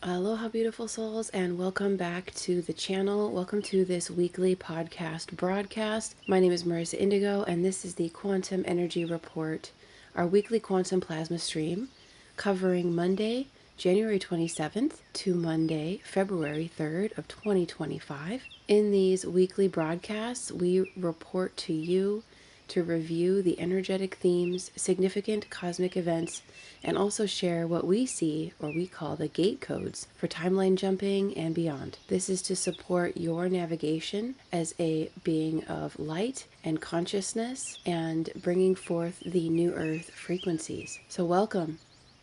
Aloha, beautiful souls, and welcome back to the channel. Welcome to this weekly podcast broadcast. My name is Marissa Indigo, and this is the Quantum Energy Report, our weekly quantum plasma stream covering Monday, January 27th to Monday, February 3rd of 2025. In these weekly broadcasts, we report to you to review the energetic themes, significant cosmic events, and also share what we see or we call the gate codes for timeline jumping and beyond. This is to support your navigation as a being of light and consciousness and bringing forth the new earth frequencies. So welcome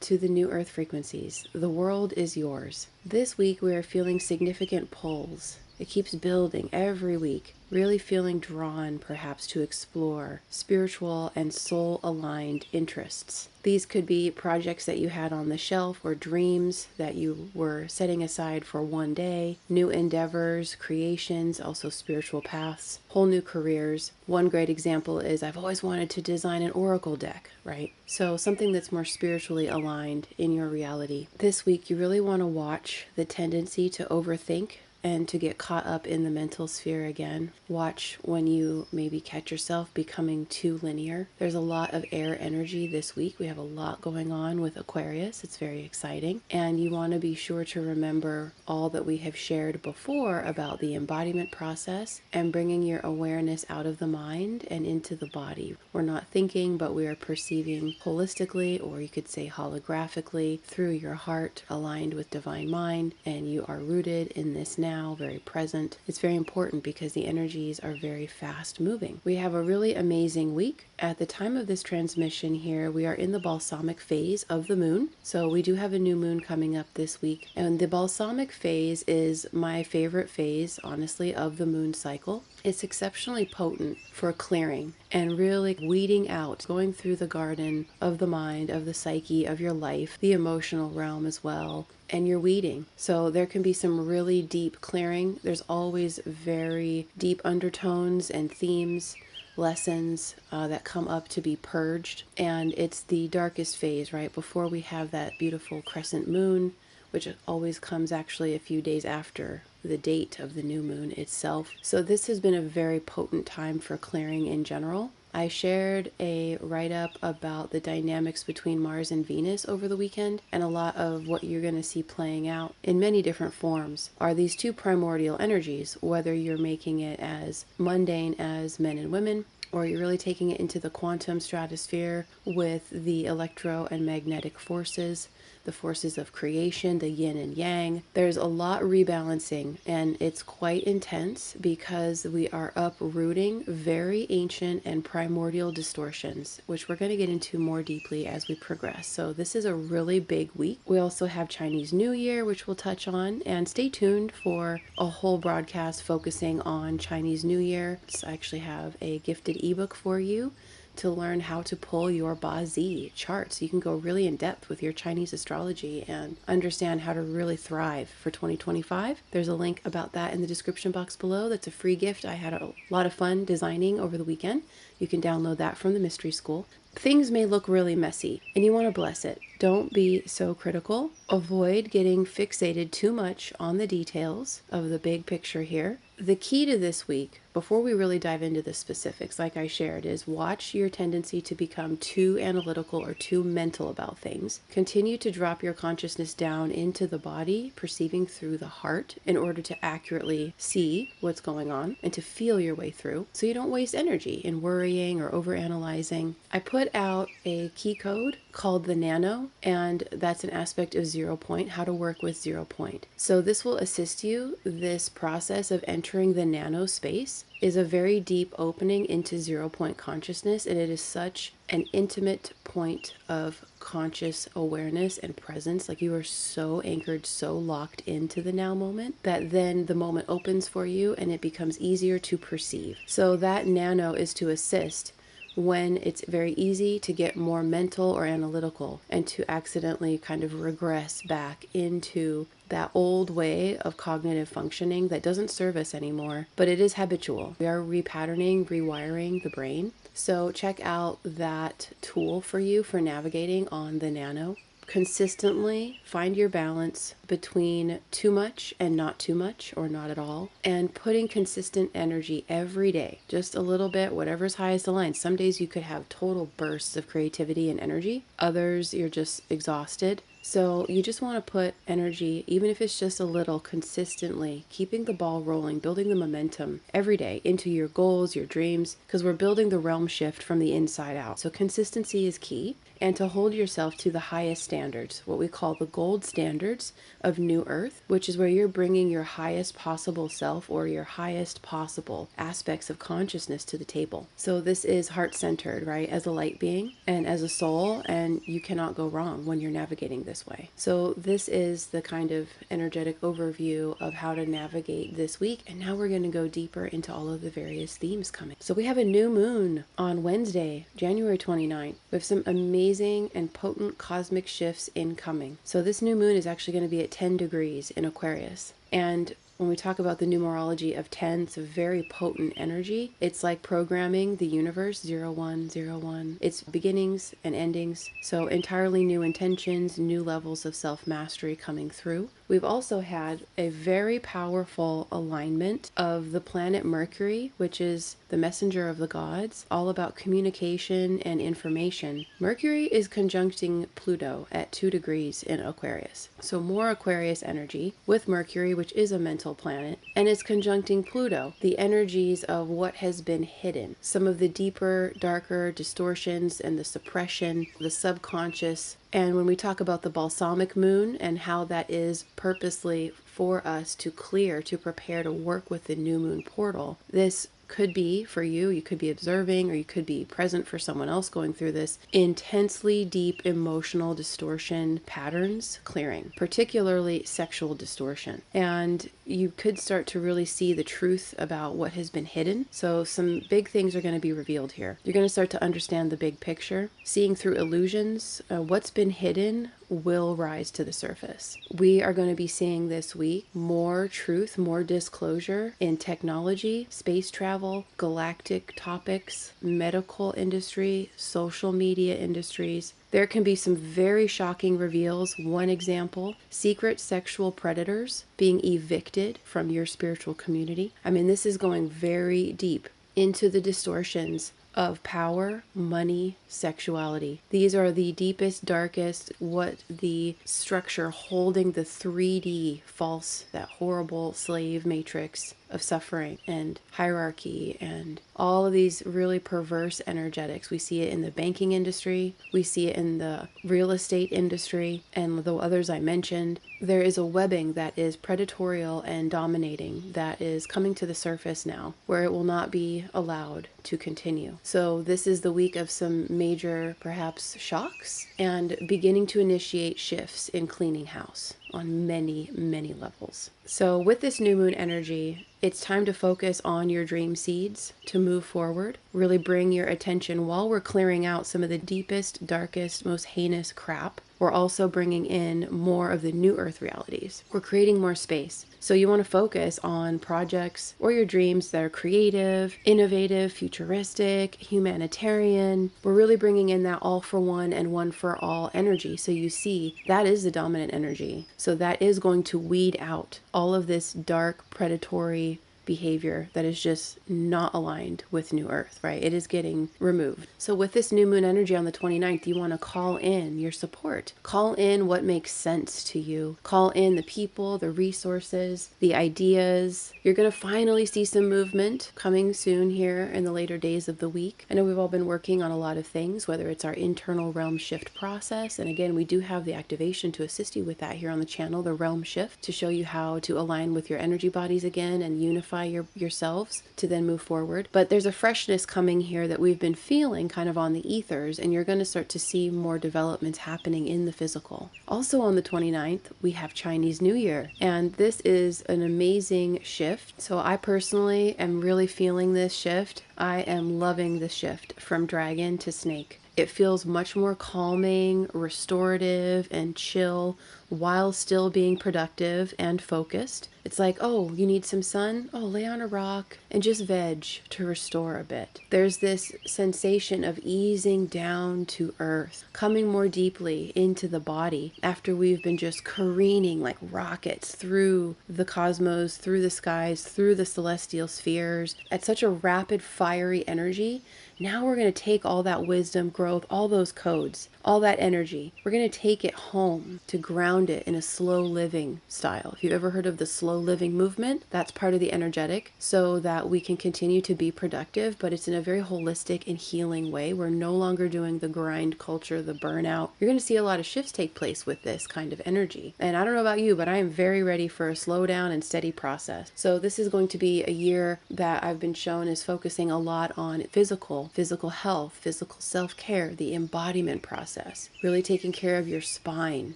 to the new earth frequencies. The world is yours. This week we are feeling significant pulls. It keeps building every week, really feeling drawn perhaps to explore spiritual and soul-aligned interests. These could be projects that you had on the shelf or dreams that you were setting aside for one day, new endeavors, creations, also spiritual paths, whole new careers. One great example is I've always wanted to design an oracle deck, right? So something that's more spiritually aligned in your reality. This week you really want to watch the tendency to overthink and to get caught up in the mental sphere again. Watch when you maybe catch yourself becoming too linear. There's a lot of air energy this week. We have a lot going on with Aquarius. It's very exciting. And you want to be sure to remember all that we have shared before about the embodiment process and bringing your awareness out of the mind and into the body. We're not thinking, but we are perceiving holistically, or you could say holographically, through your heart aligned with divine mind, and you are rooted in this now, very present. It's very important because the energies are very fast moving. We have a really amazing week. At the time of this transmission here, we are in the balsamic phase of the moon. So we do have a new moon coming up this week. And the balsamic phase is my favorite phase, honestly, of the moon cycle. It's exceptionally potent for clearing and really weeding out, going through the garden of the mind, of the psyche, of your life, the emotional realm as well, and you're weeding. So there can be some really deep clearing. There's always very deep undertones and themes, lessons that come up to be purged. And it's the darkest phase, right? Before we have that beautiful crescent moon, which always comes actually a few days after the date of the new moon itself. So this has been a very potent time for clearing in general. I shared a write-up about the dynamics between Mars and Venus over the weekend, and a lot of what you're going to see playing out in many different forms are these two primordial energies, whether you're making it as mundane as men and women, or you're really taking it into the quantum stratosphere with the electro and magnetic forces, the forces of creation, the yin and yang. There's a lot rebalancing, and it's quite intense because we are uprooting very ancient and primordial distortions, which we're going to get into more deeply as we progress. So this is a really big week. We also have Chinese New Year, which we'll touch on, and stay tuned for a whole broadcast focusing on Chinese New Year. So I actually have a gifted ebook for you to learn how to pull your Ba-Zi chart, so you can go really in depth with your Chinese astrology and understand how to really thrive for 2025. There's a link about that in the description box below. That's a free gift. I had a lot of fun designing over the weekend. You can download that from the Mystery School. Things may look really messy, and you want to bless it. Don't be so critical. Avoid getting fixated too much on the details of the big picture here. The key to this week, before we really dive into the specifics, like I shared, is watch your tendency to become too analytical or too mental about things. Continue to drop your consciousness down into the body, perceiving through the heart in order to accurately see what's going on and to feel your way through, so you don't waste energy in worrying or overanalyzing. I put out a key code called the Nano, and that's an aspect of 0 point, how to work with 0 point. So this will assist you. This process of entering the nano space is a very deep opening into 0 point consciousness, and it is such an intimate point of conscious awareness and presence. Like, you are so anchored, so locked into the now moment, that then the moment opens for you and it becomes easier to perceive. So that nano is to assist when it's very easy to get more mental or analytical and to accidentally kind of regress back into that old way of cognitive functioning that doesn't serve us anymore, but it is habitual. We are repatterning, rewiring the brain. So check out that tool for you for navigating on the Nano. consistently find your balance between too much and not too much, or not at all, and putting consistent energy every day, just a little bit, whatever's highest aligned. Some days you could have total bursts of creativity and energy, others you're just exhausted. So you just want to put energy, even if it's just a little, consistently, keeping the ball rolling, building the momentum every day into your goals, your dreams, because we're building the realm shift from the inside out. So consistency is key. And to hold yourself to the highest standards, what we call the gold standards of New Earth, which is where you're bringing your highest possible self, or your highest possible aspects of consciousness to the table. So this is heart-centered, right? As a light being and as a soul, and you cannot go wrong when you're navigating this way. So this is the kind of energetic overview of how to navigate this week. And now we're going to go deeper into all of the various themes coming. So we have a new moon on Wednesday, January 29th, with some amazing and potent cosmic shifts incoming. So this new moon is actually going to be at 10 degrees in Aquarius. And when we talk about the numerology of 10, it's a very potent energy. It's like programming the universe, 0101. It's beginnings and endings. So entirely new intentions, new levels of self-mastery coming through. We've also had a very powerful alignment of the planet Mercury, which is the messenger of the gods, all about communication and information. Mercury is conjuncting Pluto at 2 degrees in Aquarius. So more Aquarius energy with Mercury, which is a mental planet, and it's conjuncting Pluto, the energies of what has been hidden. Some of the deeper, darker distortions and the suppression, the subconscious. And when we talk about the balsamic moon and how that is purposely for us to clear, to prepare to work with the new moon portal, this could be for you, you could be observing, or you could be present for someone else going through this intensely deep emotional distortion patterns clearing, particularly sexual distortion. And you could start to really see the truth about what has been hidden. So some big things are going to be revealed here. You're going to start to understand the big picture, seeing through illusions. What's been hidden will rise to the surface. We are going to be seeing this week more truth, more disclosure in technology, space travel, galactic topics, medical industry, social media industries. There can be some very shocking reveals. One example, secret sexual predators being evicted from your spiritual community. I mean, this is going very deep into the distortions of power, money, sexuality. These are the deepest, darkest, what the structure holding the 3D false, that horrible slave matrix of suffering and hierarchy and all of these really perverse energetics. We see it in the banking industry, we see it in the real estate industry, and the others I mentioned. There is a webbing that is predatorial and dominating that is coming to the surface now, where it will not be allowed to continue. So this is the week of some major, perhaps, shocks and beginning to initiate shifts in cleaning house on many, many levels. So with this new moon energy, it's time to focus on your dream seeds to move forward. Really bring your attention while we're clearing out some of the deepest, darkest, most heinous crap. We're also bringing in more of the new earth realities. We're creating more space. So you want to focus on projects or your dreams that are creative, innovative, futuristic, humanitarian. We're really bringing in that all for one and one for all energy. So you see, that is the dominant energy. So that is going to weed out all of this dark, predatory behavior that is just not aligned with New Earth, right? It is getting removed. So with this new moon energy on the 29th, you want to call in your support. Call in what makes sense to you. Call in the people, the resources, the ideas. You're going to finally see some movement coming soon here in the later days of the week. I know we've all been working on a lot of things, whether it's our internal realm shift process. And again, we do have the activation to assist you with that here on the channel, the realm shift, to show you how to align with your energy bodies again and unify yourselves to then move forward. But there's a freshness coming here that we've been feeling kind of on the ethers, and you're going to start to see more developments happening in the physical. Also on the 29th, we have Chinese New Year, and this is an amazing shift. So I personally am really feeling this shift. I am loving the shift from dragon to snake. It feels much more calming, restorative, and chill while still being productive and focused. It's It's like, oh, you need some sun? Oh, lay on a rock and just veg to restore a bit. There's this sensation of easing down to earth, coming more deeply into the body after we've been just careening like rockets through the cosmos, through the skies, through the celestial spheres at such a rapid, fiery energy. Now we're going to take all that wisdom, growth, all those codes, all that energy. We're going to take it home to ground it in a slow living style. If you've ever heard of the slow living movement, that's part of the energetic, so that we can continue to be productive, but it's in a very holistic and healing way. We're no longer doing the grind culture, the burnout. You're going to see a lot of shifts take place with this kind of energy. And I don't know about you, but I am very ready for a slow down and steady process. So this is going to be a year that I've been shown is focusing a lot on physical health, physical self-care, the embodiment process, really taking care of your spine.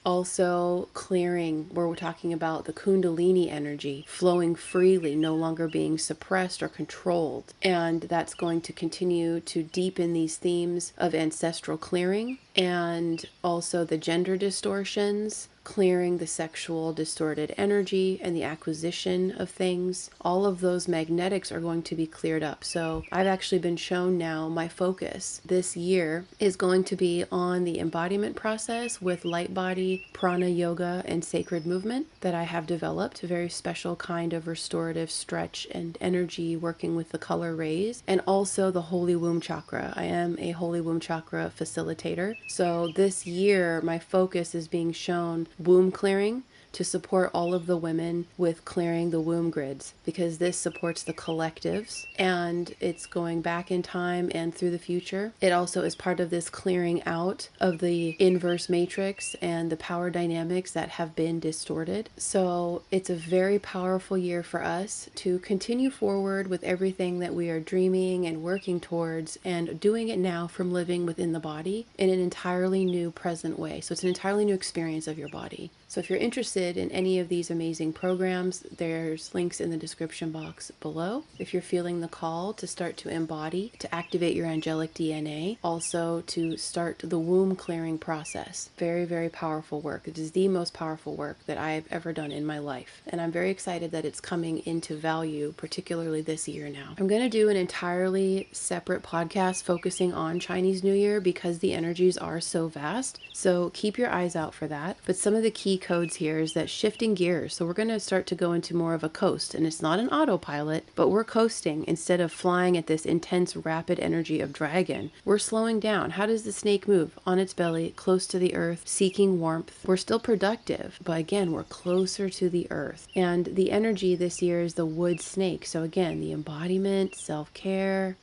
Also clearing, where we're talking about the Kundalini energy flowing freely, no longer being suppressed or controlled. And that's going to continue to deepen these themes of ancestral clearing and also the gender distortions, clearing the sexual distorted energy and the acquisition of things. All of those magnetics are going to be cleared up. So I've actually been shown now my focus this year is going to be on the embodiment process with Lightbody Prana yoga and sacred movement that I have developed, a very special kind of restorative stretch and energy working with the color rays, and also the Holy Womb Chakra. I am a Holy Womb Chakra facilitator. So this year my focus is being shown womb clearing to support all of the women with clearing the womb grids, because this supports the collectives and it's going back in time and through the future. It also is part of this clearing out of the inverse matrix and the power dynamics that have been distorted. So it's a very powerful year for us to continue forward with everything that we are dreaming and working towards, and doing it now from living within the body in an entirely new present way. So it's an entirely new experience of your body. So if you're interested in any of these amazing programs, there's links in the description box below. If you're feeling the call to start to embody, to activate your angelic DNA, also to start the womb clearing process. Very, very powerful work. It is the most powerful work that I've ever done in my life. And I'm very excited that it's coming into value, particularly this year now. I'm going to do an entirely separate podcast focusing on Chinese New Year because the energies are so vast. So keep your eyes out for that. But some of the key codes here is that shifting gears. So we're going to start to go into more of a coast, and it's not an autopilot, but we're coasting instead of flying at this intense rapid energy of dragon. We're slowing down. How does the snake move? On its belly, close to the earth, seeking warmth. We're still productive, but again, we're closer to the earth. And the energy this year is the wood snake. So again, the embodiment, self-care,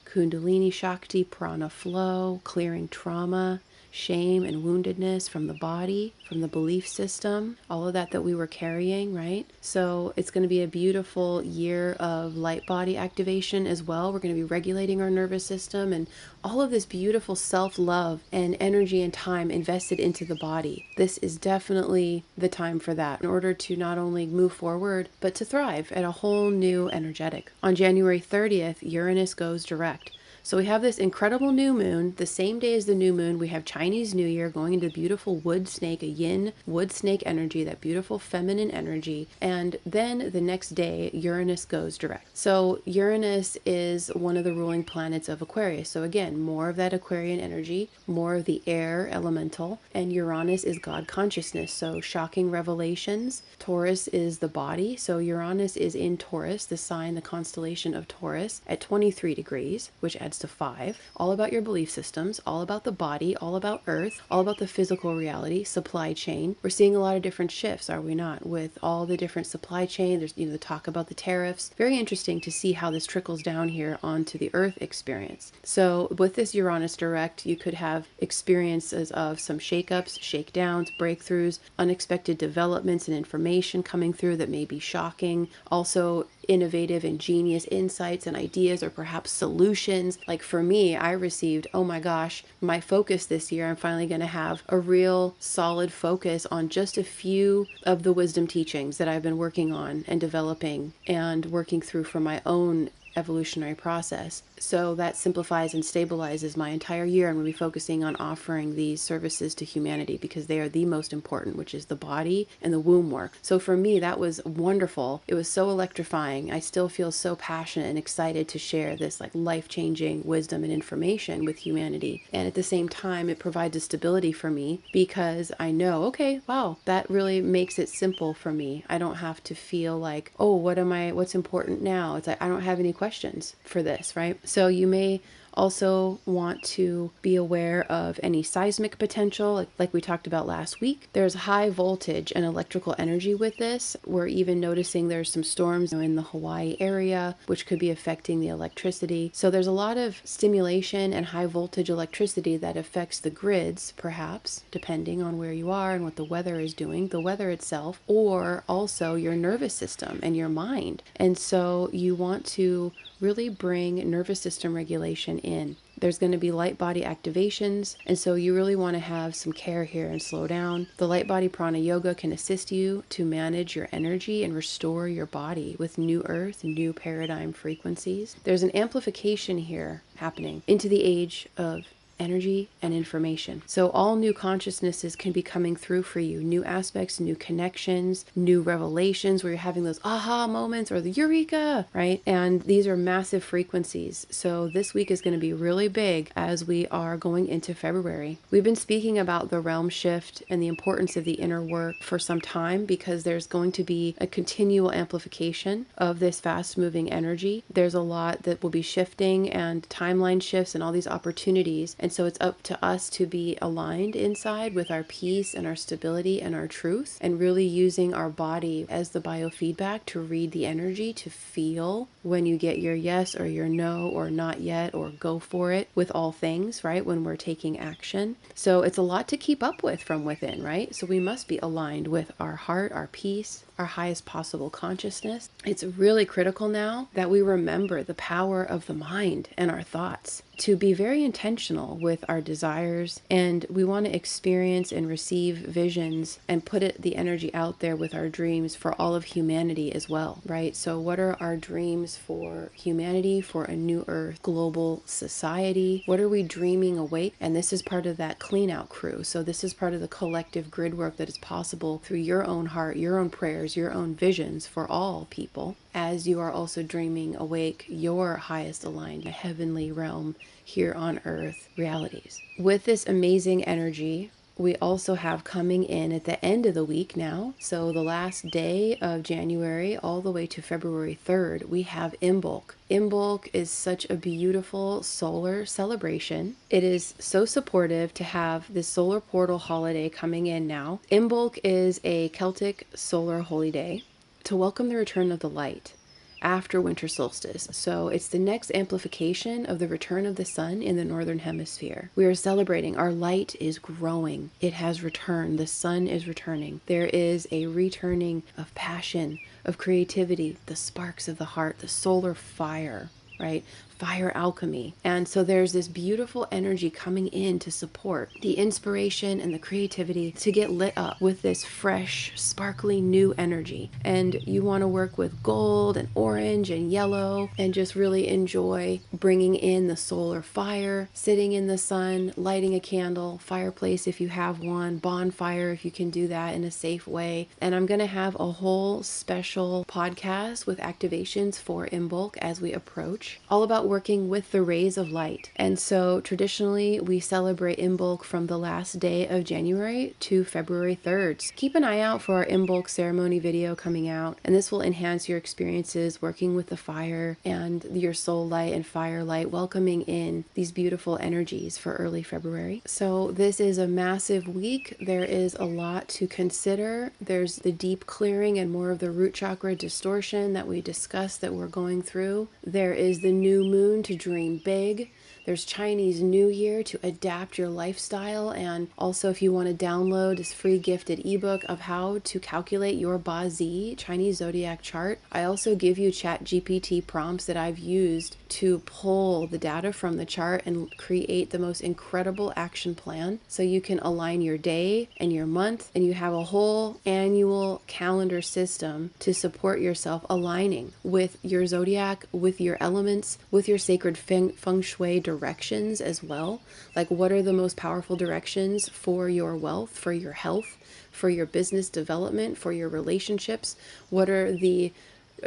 Kundalini Shakti, prana flow, clearing trauma, shame and woundedness from the body, from the belief system, all of that we were carrying, right? So it's going to be a beautiful year of light body activation as well. We're going to be regulating our nervous system and all of this beautiful self-love and energy and time invested into the body. This is definitely the time for that in order to not only move forward, but to thrive at a whole new energetic. On January 30th, Uranus goes direct. So we have this incredible new moon. The same day as the new moon, we have Chinese New Year going into beautiful wood snake, a yin wood snake energy, that beautiful feminine energy. And then the next day, Uranus goes direct. So Uranus is one of the ruling planets of Aquarius. So again, more of that Aquarian energy, more of the air elemental. And Uranus is God consciousness. So shocking revelations. Taurus is the body. So Uranus is in Taurus, the sign, the constellation of Taurus, at 23 degrees, which adds to 5. All about your belief systems, all about the body, all about earth, all about the physical reality, supply chain. We're seeing a lot of different shifts, are we not? With all the different supply chain, there's the talk about the tariffs. Very interesting to see how this trickles down here onto the earth experience. So with this Uranus direct, you could have experiences of some shakeups, shakedowns, breakthroughs, unexpected developments and information coming through that may be shocking. Also innovative and genius insights and ideas, or perhaps solutions. Like for me, I received, oh my gosh, my focus this year, I'm finally going to have a real solid focus on just a few of the wisdom teachings that I've been working on and developing and working through for my own evolutionary process. So that simplifies and stabilizes my entire year. I'm going to be focusing on offering these services to humanity because they are the most important, which is the body and the womb work. So for me, that was wonderful. It was so electrifying. I still feel so passionate and excited to share this like life-changing wisdom and information with humanity. And at the same time, it provides a stability for me because I know, okay, wow, that really makes it simple for me. I don't have to feel like, oh, what's important now? It's like, I don't have any questions for this, right? So you may also want to be aware of any seismic potential, like we talked about last week. There's high voltage and electrical energy with this. We're even noticing there's some storms in the Hawaii area, which could be affecting the electricity. So there's a lot of stimulation and high voltage electricity that affects the grids, perhaps, depending on where you are and what the weather is doing, the weather itself, or also your nervous system and your mind. And so you want to really bring nervous system regulation in. There's going to be light body activations, and so you really want to have some care here and slow down. The Lightbody Prana yoga can assist you to manage your energy and restore your body with new earth, new paradigm frequencies. There's an amplification here happening into the age of energy and information. So all new consciousnesses can be coming through for you, new aspects, new connections, new revelations where you're having those aha moments or the eureka, right? And these are massive frequencies. So this week is going to be really big as we are going into February. We've been speaking about the realm shift and the importance of the inner work for some time because there's going to be a continual amplification of this fast moving energy. There's a lot that will be shifting and timeline shifts and all these opportunities. And so it's up to us to be aligned inside with our peace and our stability and our truth, and really using our body as the biofeedback to read the energy, to feel when you get your yes or your no or not yet or go for it with all things, right? When we're taking action. So it's a lot to keep up with from within, right? So we must be aligned with our heart, our peace, our highest possible consciousness. It's really critical now that we remember the power of the mind and our thoughts, to be very intentional with our desires, and we want to experience and receive visions and put the energy out there with our dreams for all of humanity as well, right? So what are our dreams for humanity, for a new earth, global society? What are we dreaming awake? And this is part of that clean out crew. So this is part of the collective grid work that is possible through your own heart, your own prayers, your own visions for all people, as you are also dreaming awake your highest aligned heavenly realm here on earth realities. With this amazing energy, we also have coming in at the end of the week now, so the last day of January all the way to February 3rd, we have Imbolc. Imbolc is such a beautiful solar celebration. It is so supportive to have this solar portal holiday coming in now. Imbolc is a Celtic solar holy day to welcome the return of the light after winter solstice. So it's the next amplification of the return of the sun in the northern hemisphere. We are celebrating our light is growing. It has returned. The sun is returning. There is a returning of passion, of creativity, the sparks of the heart, the solar fire, right? Fire alchemy. And so there's this beautiful energy coming in to support the inspiration and the creativity to get lit up with this fresh, sparkly new energy. And you want to work with gold and orange and yellow and just really enjoy bringing in the solar fire, sitting in the sun, lighting a candle, fireplace if you have one, bonfire if you can do that in a safe way. And I'm going to have a whole special podcast with activations for Imbolc as we approach, all about working with the rays of light. And so traditionally we celebrate Imbolc from the last day of January to February 3rd. So keep an eye out for our Imbolc ceremony video coming out, and this will enhance your experiences working with the fire and your soul light and fire light, welcoming in these beautiful energies for early February. So this is a massive week. There is a lot to consider. There's the deep clearing and more of the root chakra distortion that we discussed that we're going through. There is the new moon to dream big. There's Chinese New Year to adapt your lifestyle, and also if you want to download this free gifted ebook of how to calculate your Ba Zi Chinese zodiac chart, I also give you ChatGPT prompts that I've used to pull the data from the chart and create the most incredible action plan so you can align your day and your month, and you have a whole annual calendar system to support yourself aligning with your zodiac, with your elements, with your sacred feng shui directions as well. Like, what are the most powerful directions for your wealth, for your health, for your business development, for your relationships? What are the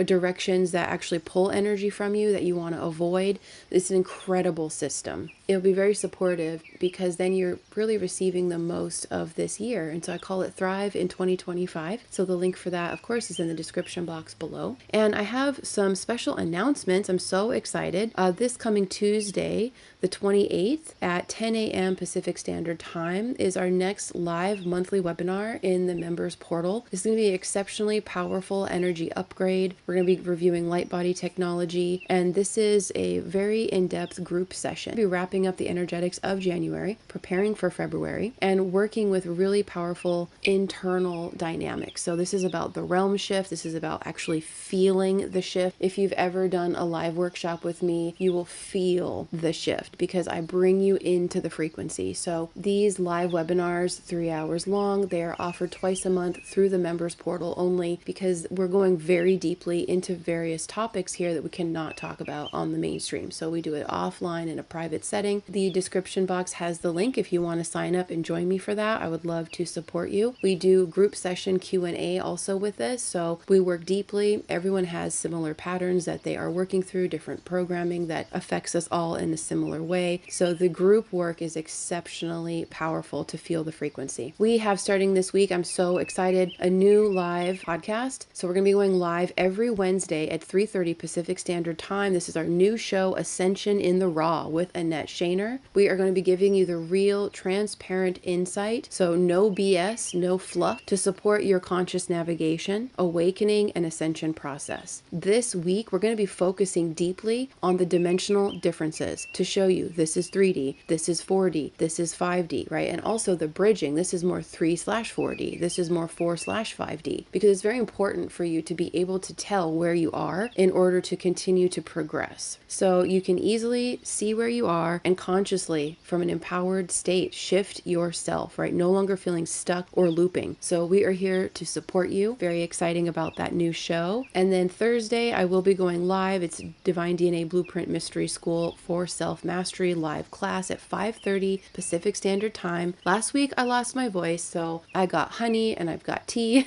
directions that actually pull energy from you that you want to avoid? It's an incredible system. It'll be very supportive because then you're really receiving the most of this year. And so I call it Thrive in 2025. So the link for that, of course, is in the description box below. And I have some special announcements. I'm so excited. This coming Tuesday, the 28th at 10 a.m. Pacific Standard Time is our next live monthly webinar in the members portal. This is going to be an exceptionally powerful energy upgrade. We're going to be reviewing Lightbody technology, and this is a very in-depth group session. We'll be wrapping up the energetics of January, preparing for February, and working with really powerful internal dynamics. So this is about the realm shift. This is about actually feeling the shift. If you've ever done a live workshop with me, you will feel the shift because I bring you into the frequency. So these live webinars, 3 hours long, they are offered twice a month through the members portal only because we're going very deeply into various topics here that we cannot talk about on the mainstream. So we do it offline in a private setting. The description box has the link if you want to sign up and join me for that. I would love to support you. We do group session Q&A also with this. So we work deeply. Everyone has similar patterns that they are working through, different programming that affects us all in a similar way. So the group work is exceptionally powerful to feel the frequency. We have, starting this week, I'm so excited, a new live podcast. So we're going to be going live every Wednesday at 3:30 Pacific Standard Time. This is our new show, Ascension in the Raw, with Annette Shaner. We are going to be giving you the real, transparent insight. So no BS, no fluff, to support your conscious navigation, awakening, and ascension process. This week, we're going to be focusing deeply on the dimensional differences to show you this is 3D, this is 4D, this is 5D, right? And also the bridging. This is more 3/4D. This is more 4/5D, because it's very important for you to be able to tell where you are in order to continue to progress. So you can easily see where you are and consciously, from an empowered state, shift yourself, right? No longer feeling stuck or looping. So we are here to support you. Very exciting about that new show. And then Thursday, I will be going live. It's Divine DNA Blueprint Mystery School for Self-Mastery live class at 5:30 Pacific Standard Time. Last week, I lost my voice, so I got honey and I've got tea.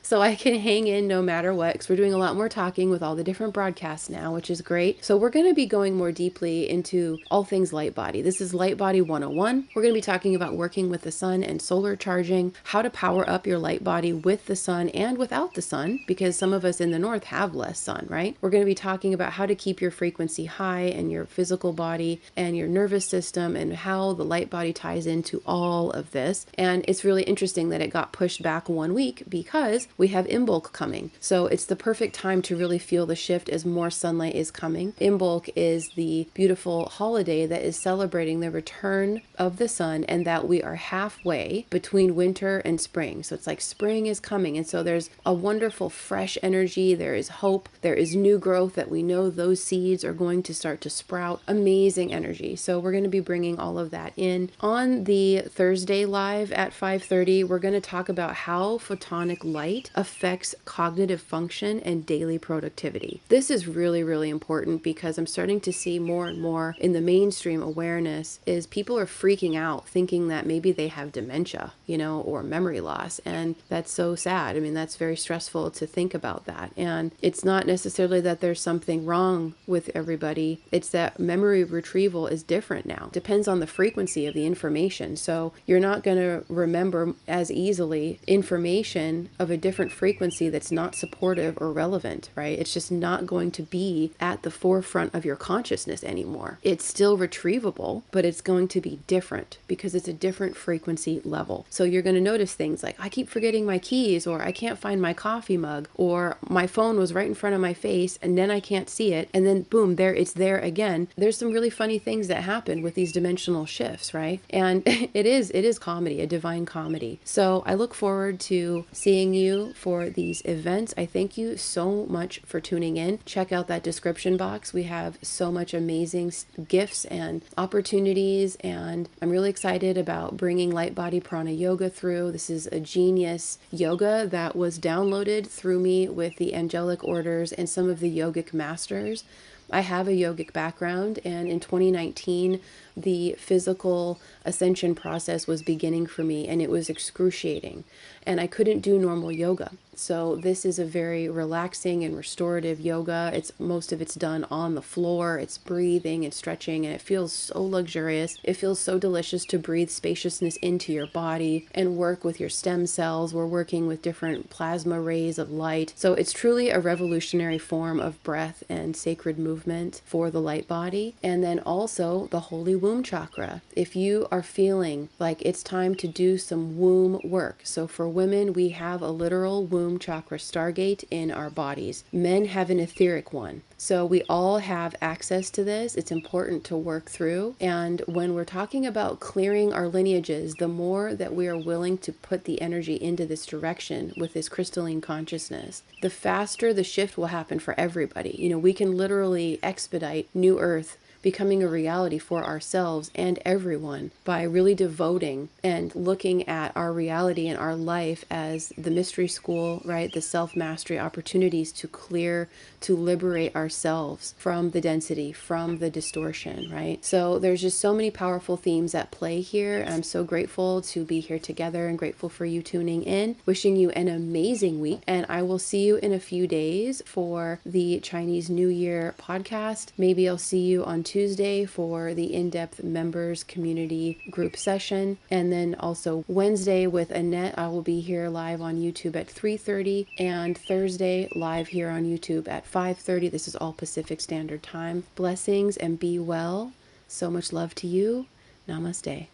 So I can hang in no matter what, because we're doing a lot more talking with all the different broadcasts now, which is great. So we're going to be going more deeply into all things light body. This is Lightbody 101. We're going to be talking about working with the sun and solar charging, how to power up your light body with the sun and without the sun, because some of us in the north have less sun, right? We're going to be talking about how to keep your frequency high and your physical body and your nervous system, and how the light body ties into all of this. And it's really interesting that it got pushed back 1 week because we have Imbolc coming. So it's the perfect time to really feel the shift as more sunlight is coming. Imbolc is the beautiful holiday that is celebrating the return of the sun, and that we are halfway between winter and spring. So it's like spring is coming. And so there's a wonderful fresh energy. There is hope. There is new growth that we know those seeds are going to start to sprout. Amazing energy. So we're going to be bringing all of that in. On the Thursday live at 5:30, we're going to talk about how photonic light affects cognitive function and daily productivity. This is really, really important because I'm starting to see more and more in the mainstream awareness is people are freaking out thinking that maybe they have dementia, or memory loss. And that's so sad. I mean, that's very stressful to think about that. And it's not necessarily that there's something wrong with everybody. It's that memory retrieval is different now. Depends on the frequency of the information. So you're not going to remember as easily information of a different frequency that's not supportive or relevant, right? It's just not going to be at the forefront of your consciousness anymore. It's still retrievable, but it's going to be different because it's a different frequency level. So you're going to notice things like, I keep forgetting my keys, or I can't find my coffee mug, or my phone was right in front of my face and then I can't see it. And then boom, it's there again. There's some really funny things that happen with these dimensional shifts, right? And it is comedy, a divine comedy. So I look forward to seeing joining you for these events. I thank you so much for tuning in. Check out that description box. We have so much amazing gifts and opportunities, and I'm really excited about bringing Lightbody Prana yoga through. This is a genius yoga that was downloaded through me with the angelic orders and some of the yogic masters. I have a yogic background, and in 2019, the physical ascension process was beginning for me, and it was excruciating, and I couldn't do normal yoga. So this is a very relaxing and restorative yoga. Most of it's done on the floor. It's breathing and stretching, and it feels so luxurious. It feels so delicious to breathe spaciousness into your body and work with your stem cells. We're working with different plasma rays of light. So it's truly a revolutionary form of breath and sacred movement for the light body. And then also the holy womb chakra. If you are feeling like it's time to do some womb work. So for women, we have a literal womb chakra stargate in our bodies. Men have an etheric one. So we all have access to this. It's important to work through. And when we're talking about clearing our lineages, the more that we are willing to put the energy into this direction with this crystalline consciousness, the faster the shift will happen for everybody. You know, we can literally expedite New Earth becoming a reality for ourselves and everyone by really devoting and looking at our reality and our life as the mystery school, right? The self-mastery opportunities to clear, to liberate ourselves from the density, from the distortion, right? So there's just so many powerful themes at play here. I'm so grateful to be here together and grateful for you tuning in. Wishing you an amazing week, and I will see you in a few days for the Chinese New Year podcast. Maybe I'll see you on Tuesday for the in-depth members community group session, and then also Wednesday with Annette. I will be here live on YouTube at 3:30, and Thursday live here on YouTube at 5:30. This is all Pacific Standard Time. Blessings and be well. So much love to you. Namaste.